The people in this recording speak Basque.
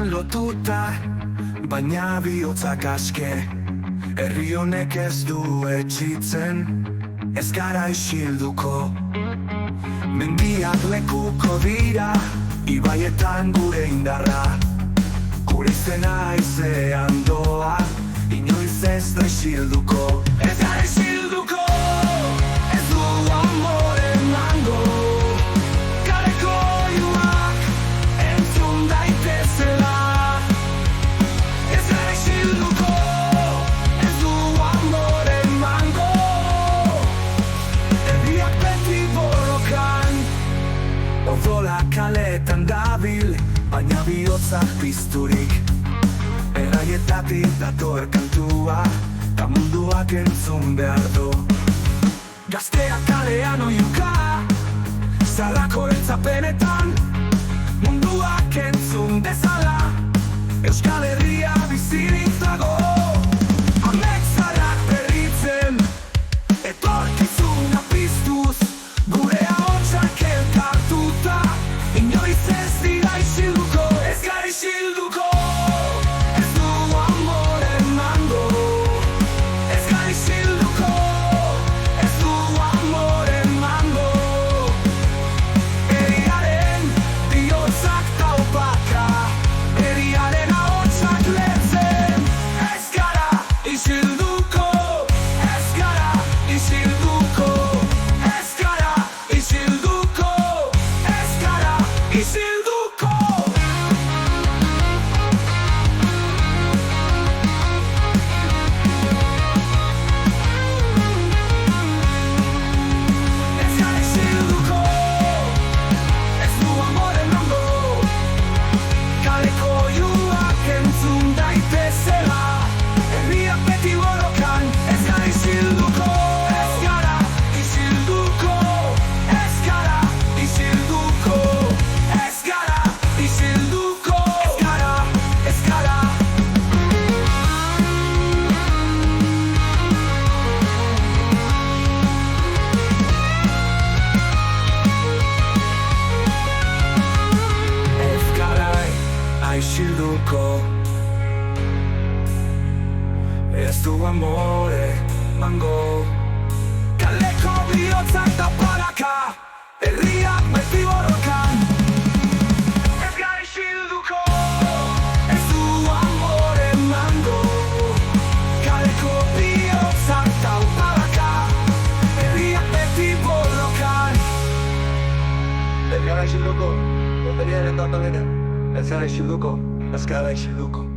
artean lotuta, baina bihotzak aske. Herri honek ez du etxitzen, ez gara isilduko. Mendiak lekuko dira, ibaietan gure indarra. Gure izena haizean doa, inoiz ez da isilduko. Ez gara isilduko, ez du amore emango. Kaleko oihuak entzun daitezela. Ez gara isilduko, ez du amore emango. Herriak beti borrokan, odola kaletan dabil, baina bihotzak pizturik. Eraietatik dator kantua, ta munduak entzun behar du. Gazteak kalean oihuka, zarrako eltzapenetan, munduak entzun dezala. Euskal Herria bizirik dago, ametzarak berritzen, etorkizuna piztuz, gure ahotsak elkartuta, inoiz ez dira isilduko, ez gara isilduko. Ez du amore emango, ez gara isilduko, ez du amore emango. Herriaren bihotzak taupaka, herriaren ahotsak letzen, ez gara isilduko, ez gara isilduko, ez gara isilduko, ez gara isilduko. Ez gara isilduko, ez du amore emango. Kaleko oihuak entzun daitezela. Herriak beti borrokan, ez gara isilduko. Ez gara isilduko, ez gara isilduko, ez gara isilduko, ez gara, ez gara. Ez gara isilduko, ez du amore emango. Kaleko bihotzak taparaka, herriak beti borrokan. Ez gara isilduko, ez du amore emango. Kaleko bihotzak taparaka, herriak beti borrokan. Ez gara isilduko, herriaren datorrena. Ez gara isilduko, ez gara isilduko.